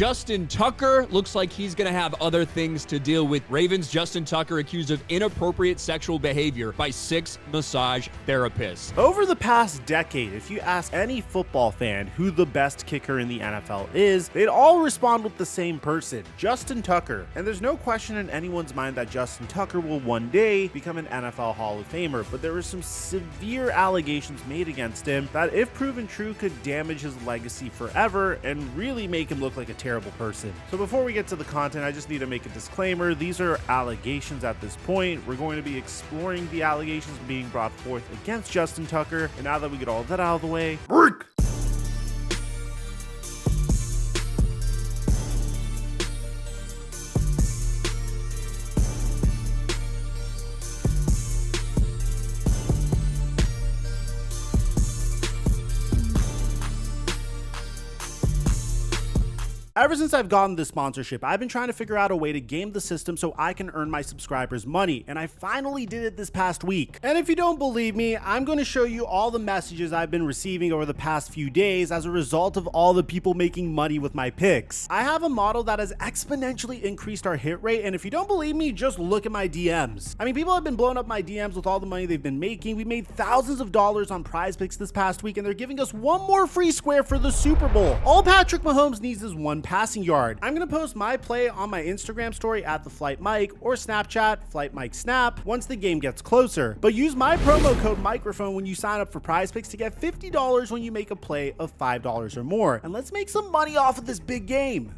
Justin Tucker looks like he's going to have other things to deal with. Ravens Justin Tucker accused of inappropriate sexual behavior by 6 massage therapists. Over the past decade, if you ask any football fan who the best kicker in the NFL is, they'd all respond with the same person, Justin Tucker. And there's no question in anyone's mind that Justin Tucker will one day become an NFL Hall of Famer, but there were some severe allegations made against him that, if proven true, could damage his legacy forever and really make him look like a terrible person. So before we get to the content, I just need to make a disclaimer. These are allegations at this point. We're going to be exploring the allegations being brought forth against Justin Tucker. And now that we get all that out of the way, break! Ever since I've gotten this sponsorship, I've been trying to figure out a way to game the system so I can earn my subscribers money, and I finally did it this past week. And if you don't believe me, I'm going to show you all the messages I've been receiving over the past few days as a result of all the people making money with my picks. I have a model that has exponentially increased our hit rate, and if you don't believe me, just look at my DMs. I mean, people have been blowing up my DMs with all the money they've been making. We made thousands of dollars on Prize Picks this past week, and they're giving us one more free square for the Super Bowl. All Patrick Mahomes needs is one passing yard. I'm going to post my play on my Instagram story at the Flight Mike or Snapchat Flight Mike Snap once the game gets closer. But use my promo code Mikerophone when you sign up for Prize Picks to get $50 when you make a play of $5 or more. And let's make some money off of this big game.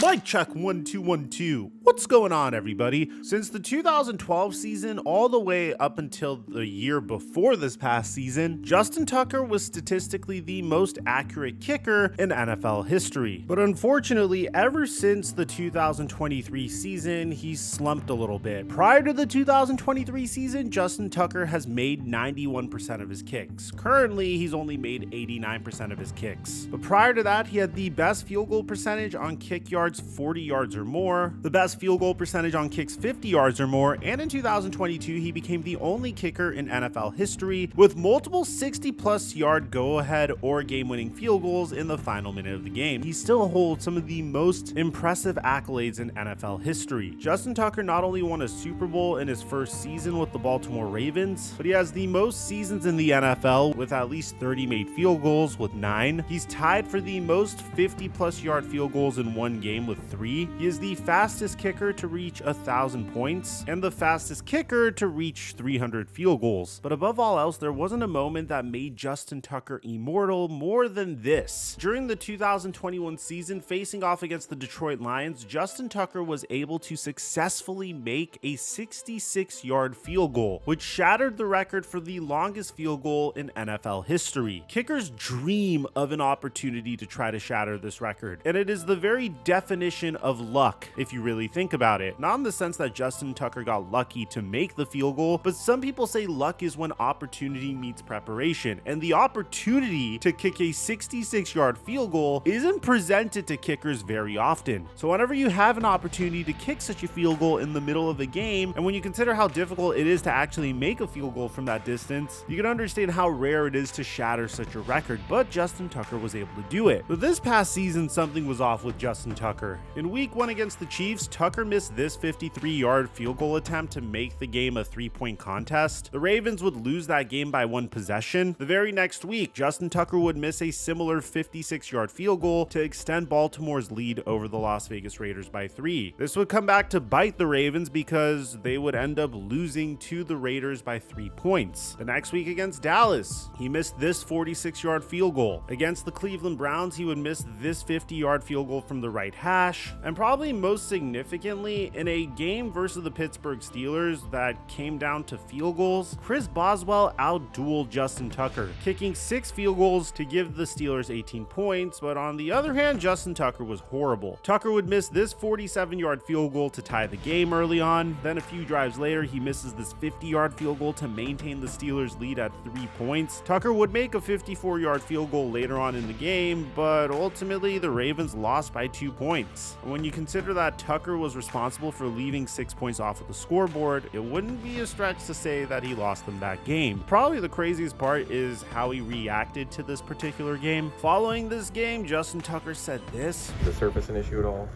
Mic check 1 2 1 2. What's going on, everybody? Since the 2012 season all the way up until the year before this past season, Justin Tucker was statistically the most accurate kicker in NFL history. But unfortunately, ever since the 2023 season, he's slumped a little bit. Prior to the 2023 season, Justin Tucker has made 91% of his kicks. Currently, he's only made 89% of his kicks. But prior to that, he had the best field goal percentage on kick yards 40 yards or more, the best field goal percentage on kicks 50 yards or more, and in 2022 he became the only kicker in NFL history with multiple 60-plus yard go-ahead or game-winning field goals in the final minute of the game. He still holds some of the most impressive accolades in NFL history. Justin Tucker not only won a Super Bowl in his first season with the Baltimore Ravens, but he has the most seasons in the NFL with at least 30 made field goals with 9. He's tied for the most 50-plus yard field goals in one game with 3. He is the fastest kicker to reach 1,000 points and the fastest kicker to reach 300 field goals. But above all else, there wasn't a moment that made Justin Tucker immortal more than this. During the 2021 season, facing off against the Detroit Lions, Justin Tucker was able to successfully make a 66-yard field goal, which shattered the record for the longest field goal in NFL history. Kickers dream of an opportunity to try to shatter this record, and it is the very definition of luck if you really think about it. Not in the sense that Justin Tucker got lucky to make the field goal, but some people say luck is when opportunity meets preparation, and the opportunity to kick a 66-yard field goal isn't presented to kickers very often. So whenever you have an opportunity to kick such a field goal in the middle of a game, and when you consider how difficult it is to actually make a field goal from that distance, you can understand how rare it is to shatter such a record, but Justin Tucker was able to do it. But this past season, something was off with Justin Tucker. In week 1 against the Chiefs, Tucker missed this 53-yard field goal attempt to make the game a 3-point contest. The Ravens would lose that game by 1 possession. The very next week, Justin Tucker would miss a similar 56-yard field goal to extend Baltimore's lead over the Las Vegas Raiders by 3. This would come back to bite the Ravens because they would end up losing to the Raiders by 3 points. The next week against Dallas, he missed this 46-yard field goal. Against the Cleveland Browns, he would miss this 50-yard field goal from the right hash. And probably most significantly, in a game versus the Pittsburgh Steelers that came down to field goals, Chris Boswell outdueled Justin Tucker, kicking 6 field goals to give the Steelers 18 points, but on the other hand, Justin Tucker was horrible. Tucker would miss this 47-yard field goal to tie the game early on, then a few drives later, he misses this 50-yard field goal to maintain the Steelers' lead at 3 points. Tucker would make a 54-yard field goal later on in the game, but ultimately the Ravens lost by 2 points. points. When you consider that Tucker was responsible for leaving 6 points off of the scoreboard, it wouldn't be a stretch to say that he lost them that game. Probably the craziest part is how he reacted to this particular game. Following this game, Justin Tucker said this. Is the surface an issue at all?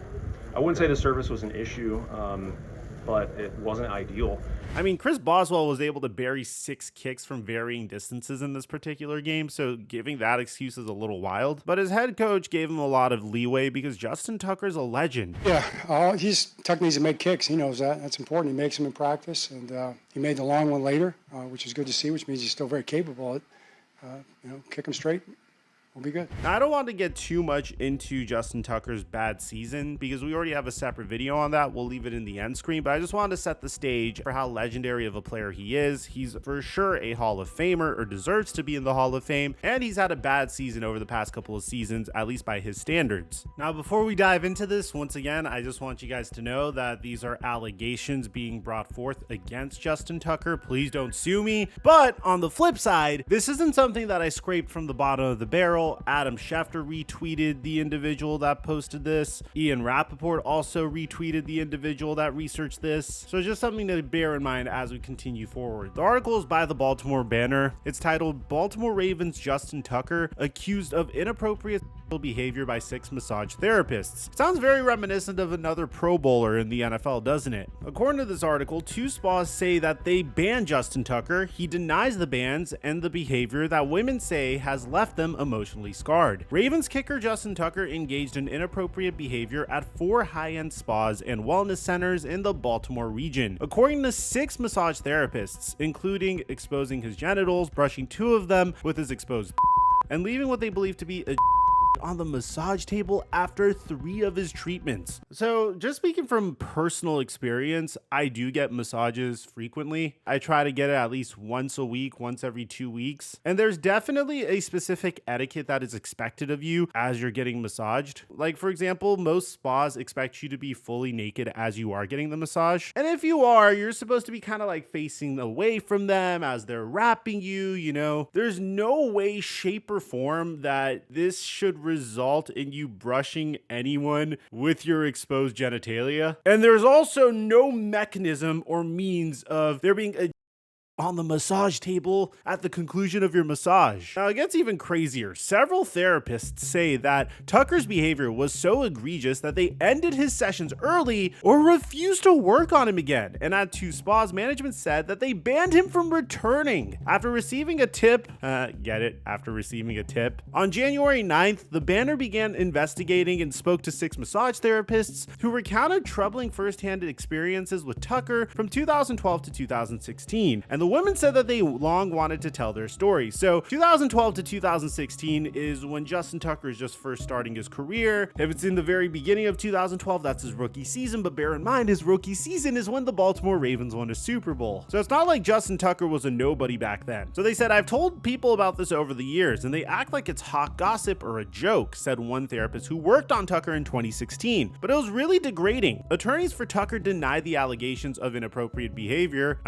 I wouldn't say the surface was an issue, but it wasn't ideal. I mean, Chris Boswell was able to bury 6 kicks from varying distances in this particular game, so giving that excuse is a little wild. But his head coach gave him a lot of leeway because Justin Tucker's a legend. Yeah, Tucker needs to make kicks. He knows that. That's important. He makes them in practice, and he made the long one later, which is good to see, which means he's still very capable of it. Kick him straight. We'll be good. Now, I don't want to get too much into Justin Tucker's bad season because we already have a separate video on that. We'll leave it in the end screen, but I just wanted to set the stage for how legendary of a player he is. He's for sure a Hall of Famer, or deserves to be in the Hall of Fame, and he's had a bad season over the past couple of seasons, at least by his standards. Now, before we dive into this, once again, I just want you guys to know that these are allegations being brought forth against Justin Tucker. Please don't sue me. But on the flip side, this isn't something that I scraped from the bottom of the barrel. Adam Schefter retweeted the individual that posted this. Ian Rappaport also retweeted the individual that researched this. So just something to bear in mind as we continue forward. The article is by the Baltimore Banner. It's titled "Baltimore Ravens Justin Tucker Accused of Inappropriate Behavior by 6 Massage Therapists." Sounds very reminiscent of another Pro Bowler in the NFL, doesn't it? According to this article, 2 spas say that they banned Justin Tucker. He denies the bans and the behavior that women say has left them emotionally scarred. Ravens kicker Justin Tucker engaged in inappropriate behavior at 4 high-end spas and wellness centers in the Baltimore region. According to 6 massage therapists, including exposing his genitals, brushing 2 of them with his exposed and leaving what they believe to be a on the massage table after 3 of his treatments. So just speaking from personal experience, I do get massages frequently. I try to get it at least once a week, once every 2 weeks. And there's definitely a specific etiquette that is expected of you as you're getting massaged. Like, for example, most spas expect you to be fully naked as you are getting the massage. And if you are, you're supposed to be kind of like facing away from them as they're wrapping you, There's no way, shape, or form that this should result in you brushing anyone with your exposed genitalia. And there's also no mechanism or means of there being a on the massage table at the conclusion of your massage. Now, it gets even crazier. Several therapists say that Tucker's behavior was so egregious that they ended his sessions early or refused to work on him again. And at 2 spas, management said that they banned him from returning after receiving a tip. After receiving a tip. On January 9th, the Banner began investigating and spoke to 6 massage therapists who recounted troubling firsthand experiences with Tucker from 2012 to 2016. And the women said that they long wanted to tell their story. So 2012 to 2016 is when Justin Tucker is just first starting his career. If it's in the very beginning of 2012, that's his rookie season. But bear in mind, his rookie season is when the Baltimore Ravens won a Super Bowl. So it's not like Justin Tucker was a nobody back then. So they said, "I've told people about this over the years, and they act like it's hot gossip or a joke," said one therapist who worked on Tucker in 2016. But it was really degrading. Attorneys for Tucker denied the allegations of inappropriate behavior.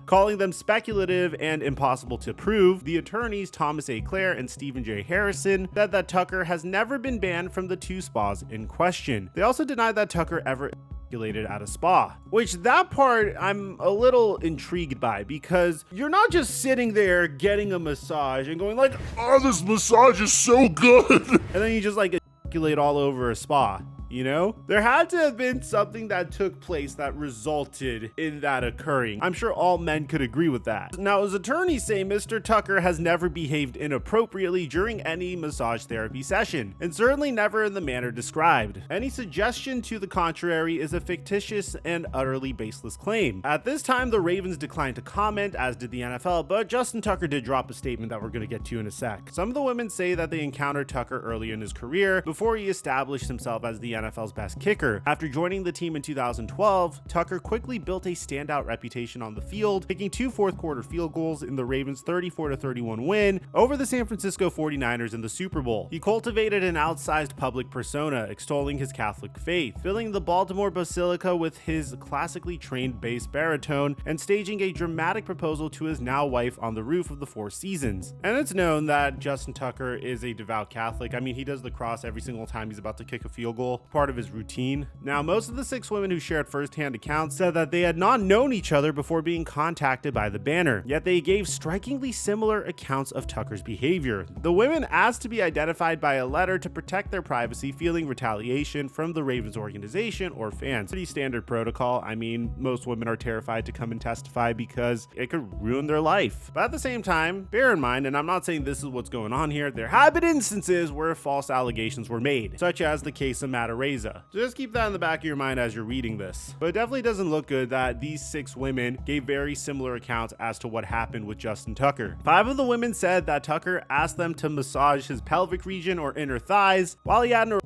Calling them speculative and impossible to prove. The attorneys Thomas A. Clare and Stephen J. Harrison said that Tucker has never been banned from the 2 spas in question. They also denied that Tucker ever ejaculated at a spa, which that part I'm a little intrigued by, because you're not just sitting there getting a massage and going like, "Oh, this massage is so good," and then you just like ejaculate all over a spa. There had to have been something that took place that resulted in that occurring. I'm sure all men could agree with that. Now, his attorneys say Mr. Tucker has never behaved inappropriately during any massage therapy session, and certainly never in the manner described. Any suggestion to the contrary is a fictitious and utterly baseless claim. At this time, the Ravens declined to comment, as did the NFL, but Justin Tucker did drop a statement that we're going to get to in a sec. Some of the women say that they encountered Tucker early in his career before he established himself as the NFL's best kicker. After joining the team in 2012, Tucker quickly built a standout reputation on the field, kicking 2 fourth-quarter field goals in the Ravens' 34-31 win over the San Francisco 49ers in the Super Bowl. He cultivated an outsized public persona, extolling his Catholic faith, filling the Baltimore Basilica with his classically trained bass baritone, and staging a dramatic proposal to his now wife on the roof of the Four Seasons. And it's known that Justin Tucker is a devout Catholic. I mean, he does the cross every single time he's about to kick a field goal, part of his routine. Now, most of the 6 women who shared first-hand accounts said that they had not known each other before being contacted by the Banner, yet they gave strikingly similar accounts of Tucker's behavior. The women asked to be identified by a letter to protect their privacy, feeling retaliation from the Ravens organization or fans. Pretty standard protocol. I mean, most women are terrified to come and testify because it could ruin their life. But at the same time, bear in mind, and I'm not saying this is what's going on here, there have been instances where false allegations were made, such as the case of Matarazza. So just keep that in the back of your mind as you're reading this. But it definitely doesn't look good that these 6 women gave very similar accounts as to what happened with Justin Tucker. 5 of the women said that Tucker asked them to massage his pelvic region or inner thighs while he had an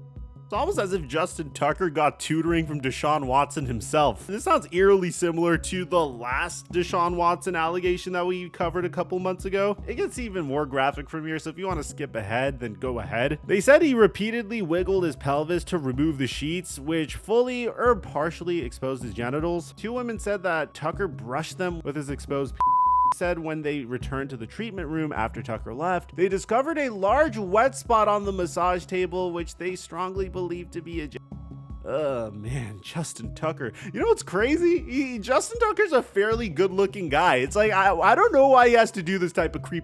It's almost as if Justin Tucker got tutoring from Deshaun Watson himself. This sounds eerily similar to the last Deshaun Watson allegation that we covered a couple months ago. It gets even more graphic from here, so if you want to skip ahead, then go ahead. They said he repeatedly wiggled his pelvis to remove the sheets, which fully or partially exposed his genitals. 2 women said that Tucker brushed them with his exposed said when they returned to the treatment room after Tucker left, they discovered a large wet spot on the massage table, which they strongly believed to be a oh man, Justin Tucker. You know what's crazy? Justin Tucker's a fairly good looking guy. It's like, I don't know why he has to do this type of creep.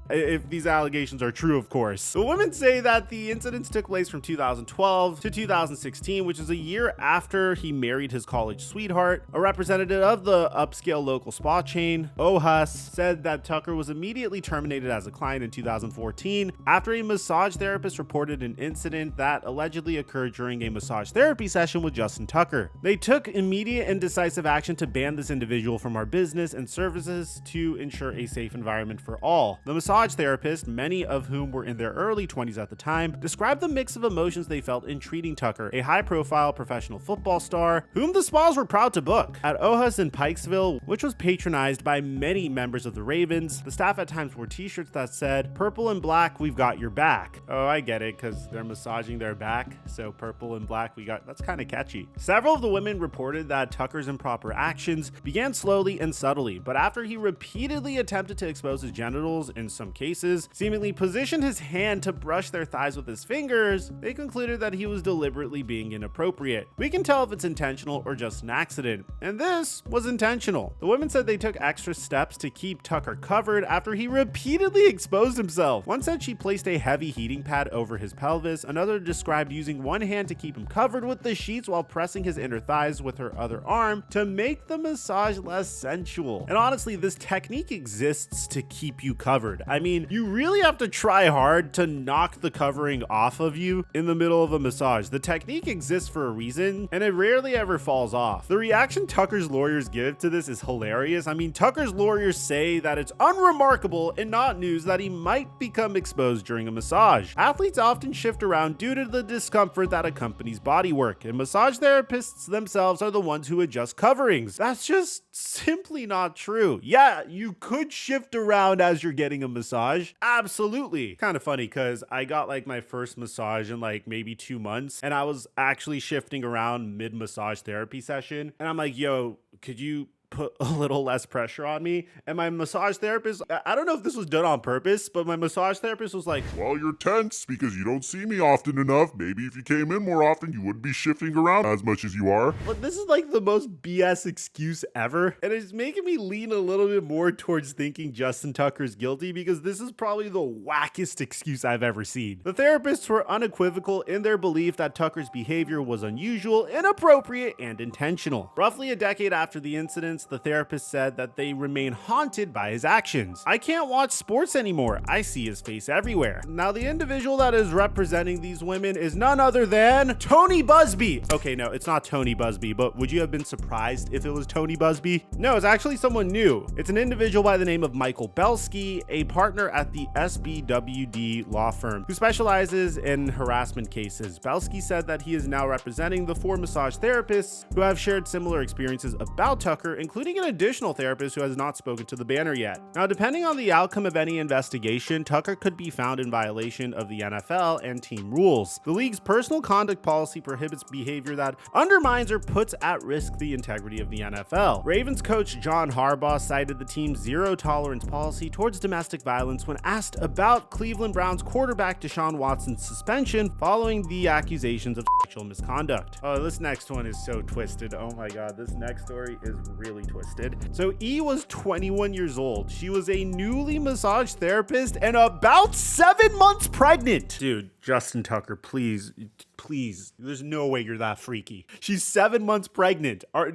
If these allegations are true, of course. The women say that the incidents took place from 2012 to 2016, which is a year after he married his college sweetheart. A representative of the upscale local spa chain, OHUS, said that Tucker was immediately terminated as a client in 2014 after a massage therapist reported an incident that allegedly occurred during a massage therapy session with Justin Tucker. They took immediate and decisive action to ban this individual from our business and services to ensure a safe environment for all. The massage therapist, many of whom were in their early 20s at the time, described the mix of emotions they felt in treating Tucker, a high-profile professional football star, whom the spas were proud to book. At OHUS in Pikesville, which was patronized by many members of the Ravens, the staff at times wore t-shirts that said, "Purple and black, we've got your back." Oh, I get it, because they're massaging their back, so purple and black, that's kind of catchy. Several of the women reported that Tucker's improper actions began slowly and subtly, but after he repeatedly attempted to expose his genitals in some cases, seemingly positioned his hand to brush their thighs with his fingers, they concluded that he was deliberately being inappropriate. We can tell if it's intentional or just an accident, and this was intentional. The women said they took extra steps to keep Tucker covered after he repeatedly exposed himself. One said she placed a heavy heating pad over his pelvis. Another described using one hand to keep him covered with the sheets while pressing his inner thighs with her other arm to make the massage less sensual. And honestly, this technique exists to keep you covered. I mean, you really have to try hard to knock the covering off of you in the middle of a massage. The technique exists for a reason, and it rarely ever falls off. The reaction Tucker's lawyers give to this is hilarious. I mean, Tucker's lawyers say that it's unremarkable and not news that he might become exposed during a massage. Athletes often shift around due to the discomfort that accompanies bodywork, and massage therapists themselves are the ones who adjust coverings. That's just simply not true. Yeah, you could shift around as you're getting a massage. Absolutely. Kind of funny because I got like my first massage in like maybe 2 months, and I was actually shifting around mid-massage therapy session, and I'm like, yo, could you put a little less pressure on me? And my massage therapist, I don't know if this was done on purpose, but my massage therapist was like, "Well, you're tense because you don't see me often enough. Maybe if you came in more often, you wouldn't be shifting around as much as you are." But this is like the most BS excuse ever. And it's making me lean a little bit more towards thinking Justin Tucker's guilty because this is probably the wackest excuse I've ever seen. The therapists were unequivocal in their belief that Tucker's behavior was unusual, inappropriate, and intentional. Roughly a decade after the incidents, statements, the therapist said that they remain haunted by his actions. "I can't watch sports anymore. I see his face everywhere." Now, the individual that is representing these women is none other than Tony Busby. Okay, no, it's not Tony Busby, but would you have been surprised if it was Tony Busby? No, it's actually someone new. It's an individual by the name of Michael Belsky, a partner at the SBWD law firm who specializes in harassment cases. Belsky said that he is now representing the 4 massage therapists who have shared similar experiences about Tucker, including an additional therapist who has not spoken to the Banner yet. Now, depending on the outcome of any investigation, Tucker could be found in violation of the NFL and team rules. The league's personal conduct policy prohibits behavior that undermines or puts at risk the integrity of the NFL. Ravens coach John Harbaugh cited the team's zero-tolerance policy towards domestic violence when asked about Cleveland Browns quarterback Deshaun Watson's suspension following the accusations of sexual misconduct. Oh, this next one is so twisted. Oh my god, this next story is really twisted. So E was 21 years old. She was a newly massage therapist and about 7 months pregnant. Dude, Justin Tucker, please, there's no way you're that freaky. She's 7 months pregnant. All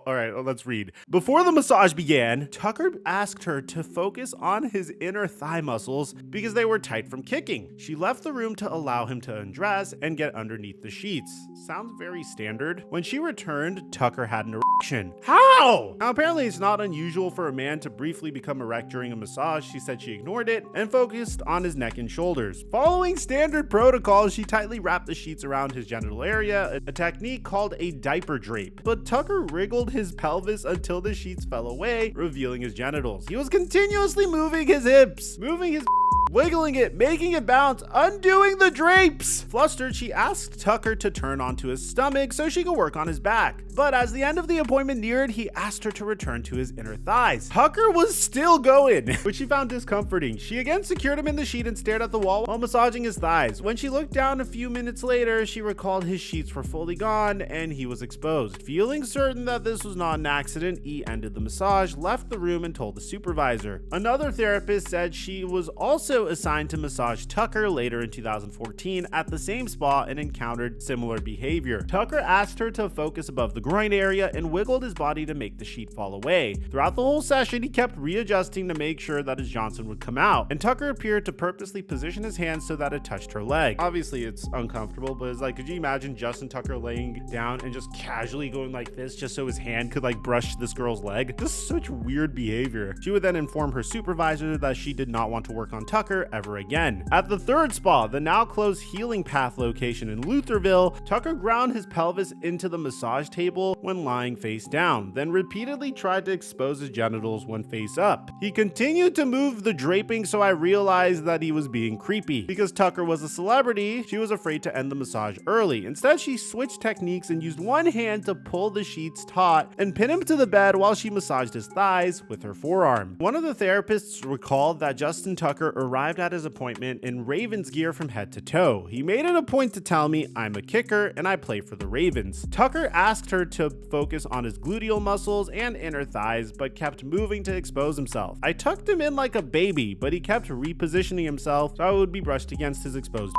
right, let's read. Before the massage began, Tucker asked her to focus on his inner thigh muscles because they were tight from kicking. She left the room to allow him to undress and get underneath the sheets. Sounds very standard. When she returned, Tucker had an erection. How? Now, apparently it's not unusual for a man to briefly become erect during a massage. She said she ignored it and focused on his neck and shoulders. Following standard protocol, she tightly wrapped the sheets around his genital area, a technique called a diaper drape. But Tucker wriggled his pelvis until the sheets fell away, revealing his genitals. He was continuously moving his hips, moving his wiggling it, making it bounce, undoing the drapes. Flustered, she asked Tucker to turn onto his stomach so she could work on his back. But as the end of the appointment neared, he asked her to return to his inner thighs. Tucker was still going, which she found discomforting. She again secured him in the sheet and stared at the wall while massaging his thighs. When she looked down a few minutes later, she recalled his sheets were fully gone and he was exposed. Feeling certain that this was not an accident, E ended the massage, left the room, and told the supervisor. Another therapist said she was also assigned to massage Tucker later in 2014 at the same spa and encountered similar behavior. Tucker asked her to focus above the groin area and wiggled his body to make the sheet fall away. Throughout the whole session, he kept readjusting to make sure that his Johnson would come out, and Tucker appeared to purposely position his hand so that it touched her leg. Obviously, it's uncomfortable, but it's like, could you imagine Justin Tucker laying down and just casually going like this just so his hand could like brush this girl's leg? This is such weird behavior. She would then inform her supervisor that she did not want to work on Tucker ever again. At the third spa, the now closed Healing Path location in Lutherville, Tucker ground his pelvis into the massage table when lying face down, then repeatedly tried to expose his genitals when face up. He continued to move the draping, so I realized that he was being creepy. Because Tucker was a celebrity, she was afraid to end the massage early. Instead, she switched techniques and used one hand to pull the sheets taut and pin him to the bed while she massaged his thighs with her forearm. One of the therapists recalled that Justin Tucker arrived at his appointment in Ravens gear from head to toe. He made it a point to tell me, "I'm a kicker and I play for the Ravens." Tucker asked her to focus on his gluteal muscles and inner thighs, but kept moving to expose himself. I tucked him in like a baby, but he kept repositioning himself so I would be brushed against his exposed,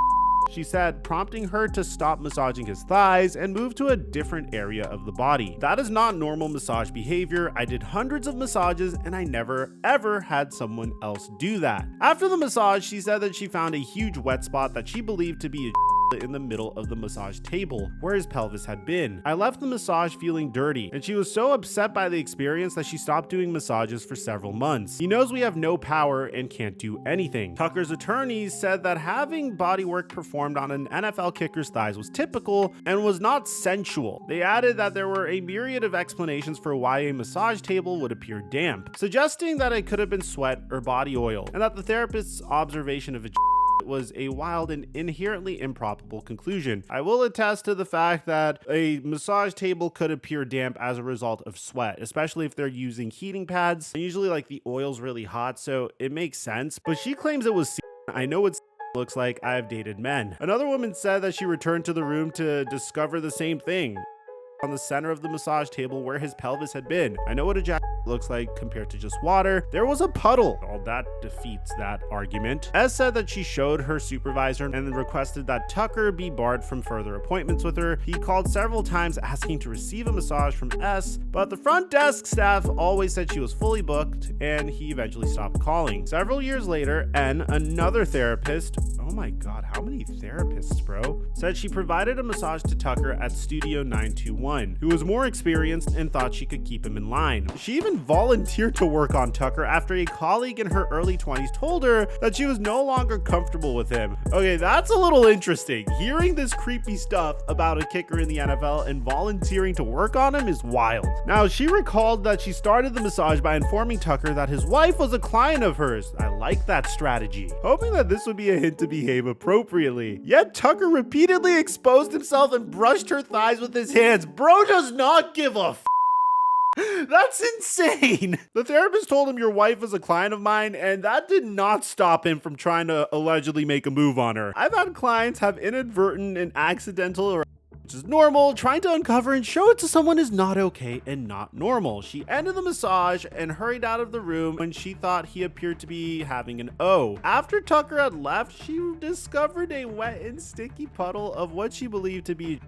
she said, prompting her to stop massaging his thighs and move to a different area of the body. That is not normal massage behavior. I did hundreds of massages and I never ever had someone else do that. After the massage, she said that she found a huge wet spot that she believed to be a in the middle of the massage table where his pelvis had been. I left the massage feeling dirty, and she was so upset by the experience that she stopped doing massages for several months. He knows we have no power and can't do anything. Tucker's attorneys said that having bodywork performed on an NFL kicker's thighs was typical and was not sensual. They added that there were a myriad of explanations for why a massage table would appear damp, suggesting that it could have been sweat or body oil, and that the therapist's observation of a was a wild and inherently improbable conclusion. I will attest to the fact that a massage table could appear damp as a result of sweat, especially if they're using heating pads. Usually like the oil's really hot, so it makes sense, but she claims it was I know what looks like. I've dated men. Another woman said that she returned to the room to discover the same thing on the center of the massage table where his pelvis had been. I know what a jack looks like compared to just water. There was a puddle. All that defeats that argument. S said that she showed her supervisor and then requested that Tucker be barred from further appointments with her. He called several times asking to receive a massage from S, but the front desk staff always said she was fully booked, and he eventually stopped calling. Several years later, N, another therapist, oh my god, how many therapists, bro, said she provided a massage to Tucker at Studio 921, who was more experienced and thought she could keep him in line. She even volunteered to work on Tucker after a colleague in her early 20s told her that she was no longer comfortable with him. Okay, that's a little interesting. Hearing this creepy stuff about a kicker in the NFL and volunteering to work on him is wild. Now, she recalled that she started the massage by informing Tucker that his wife was a client of hers. I like that strategy, hoping that this would be a hint to behave appropriately. Yet Tucker repeatedly exposed himself and brushed her thighs with his hands. Bro does not give a That's insane. The therapist told him, your wife is a client of mine, and that did not stop him from trying to allegedly make a move on her. I've had clients have inadvertent and accidental, or which is normal, trying to uncover and show it to someone is not okay and not normal. She ended the massage and hurried out of the room when she thought he appeared to be having an O. After Tucker had left, she discovered a wet and sticky puddle of what she believed to be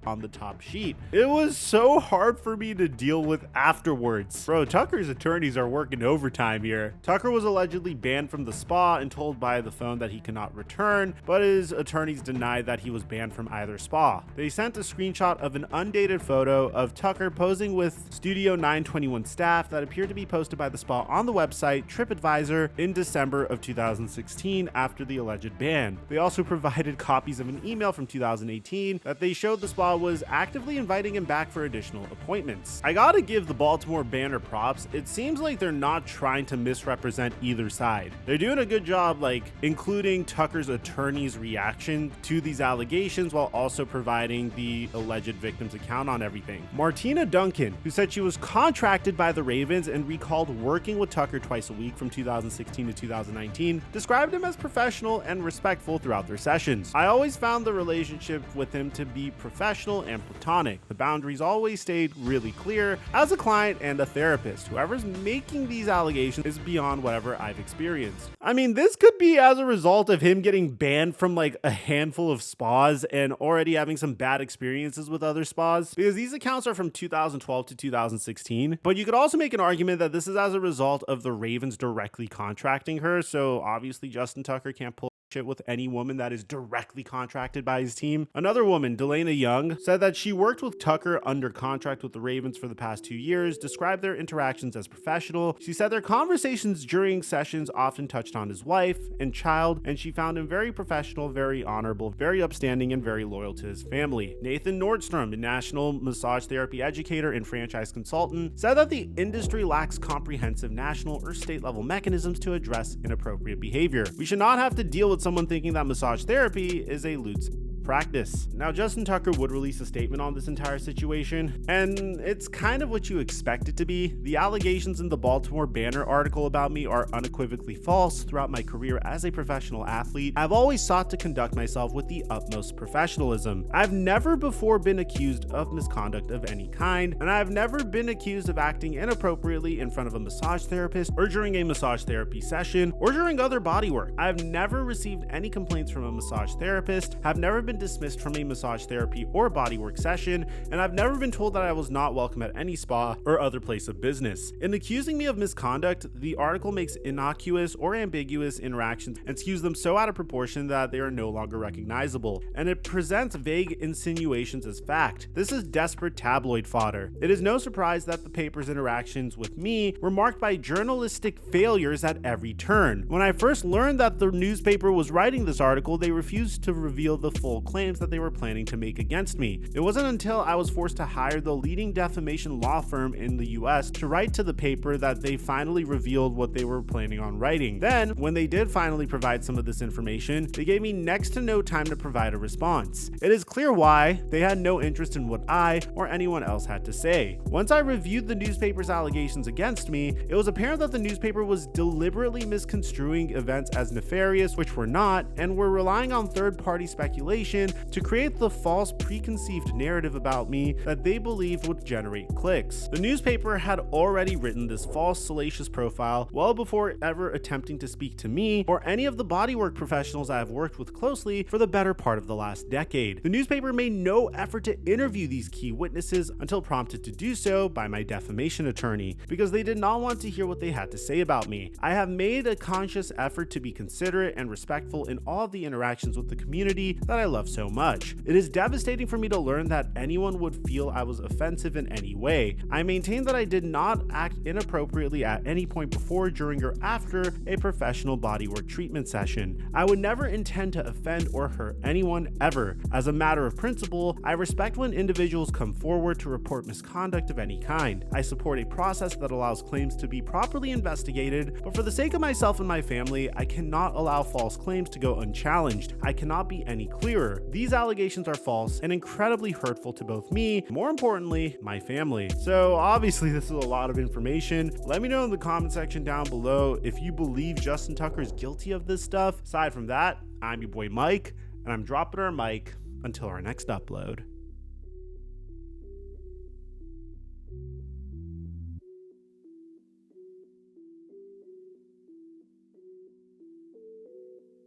on the top sheet. It was so hard for me to deal with afterwards. Bro, Tucker's attorneys are working overtime here. Tucker was allegedly banned from the spa and told by the phone that he cannot return, but his attorneys denied that he was banned from either spa. They sent a screenshot of an undated photo of Tucker posing with Studio 921 staff that appeared to be posted by the spa on the website TripAdvisor in December of 2016 after the alleged ban. They also provided copies of an email from 2018 that they showed the spa was actively inviting him back for additional appointments. I gotta give the Baltimore Banner props. It seems like they're not trying to misrepresent either side. They're doing a good job, like including Tucker's attorney's reaction to these allegations while also providing the alleged victim's account on everything. Martina Duncan, who said she was contracted by the Ravens and recalled working with Tucker twice a week from 2016 to 2019, described him as professional and respectful throughout their sessions. I always found the relationship with him to be professional and platonic. The boundaries always stayed really clear. As a client and a therapist, whoever's making these allegations is beyond whatever I've experienced. I mean, this could be as a result of him getting banned from like a handful of spas and already having some bad experiences with other spas, because these accounts are from 2012 to 2016. But you could also make an argument that this is as a result of the Ravens directly contracting her. So obviously Justin Tucker can't pull shit with any woman that is directly contracted by his team. Another woman, Delana Young, said that she worked with Tucker under contract with the Ravens for the past 2 years, described their interactions as professional. She said their conversations during sessions often touched on his wife and child, and she found him very professional, very honorable, very upstanding, and very loyal to his family. Nathan Nordstrom, a national massage therapy educator and franchise consultant, said that the industry lacks comprehensive national or state level mechanisms to address inappropriate behavior. We should not have to deal with someone thinking that massage therapy is a loose practice. Now, Justin Tucker would release a statement on this entire situation, and it's kind of what you expect it to be. The allegations in the Baltimore Banner article about me are unequivocally false. Throughout my career as a professional athlete, I've always sought to conduct myself with the utmost professionalism. I've never before been accused of misconduct of any kind, and I've never been accused of acting inappropriately in front of a massage therapist or during a massage therapy session or during other body work. I've never received any complaints from a massage therapist, have never been dismissed from a massage therapy or bodywork session, and I've never been told that I was not welcome at any spa or other place of business. In accusing me of misconduct, the article makes innocuous or ambiguous interactions and skews them so out of proportion that they are no longer recognizable, and it presents vague insinuations as fact. This is desperate tabloid fodder. It is no surprise that the paper's interactions with me were marked by journalistic failures at every turn. When I first learned that the newspaper was writing this article, they refused to reveal the full claims that they were planning to make against me. It wasn't until I was forced to hire the leading defamation law firm in the US to write to the paper that they finally revealed what they were planning on writing. Then, when they did finally provide some of this information, they gave me next to no time to provide a response. It is clear why. They had no interest in what I or anyone else had to say. Once I reviewed the newspaper's allegations against me, it was apparent that the newspaper was deliberately misconstruing events as nefarious, which were not, and were relying on third-party speculation information to create the false preconceived narrative about me that they believed would generate clicks. The newspaper had already written this false, salacious profile well before ever attempting to speak to me or any of the bodywork professionals I have worked with closely for the better part of the last decade. The newspaper made no effort to interview these key witnesses until prompted to do so by my defamation attorney, because they did not want to hear what they had to say about me. I have made a conscious effort to be considerate and respectful in all of the interactions with the community that I love so much. It is devastating for me to learn that anyone would feel I was offensive in any way. I maintain that I did not act inappropriately at any point before, during, or after a professional bodywork treatment session. I would never intend to offend or hurt anyone ever. As a matter of principle, I respect when individuals come forward to report misconduct of any kind. I support a process that allows claims to be properly investigated, but for the sake of myself and my family, I cannot allow false claims to go unchallenged. I cannot be any clearer. These allegations are false and incredibly hurtful to both me, more importantly, my family. So obviously this is a lot of information. Let me know in the comment section down below if you believe Justin Tucker is guilty of this stuff. Aside from that, I'm your boy Mike, and I'm dropping our mic until our next upload.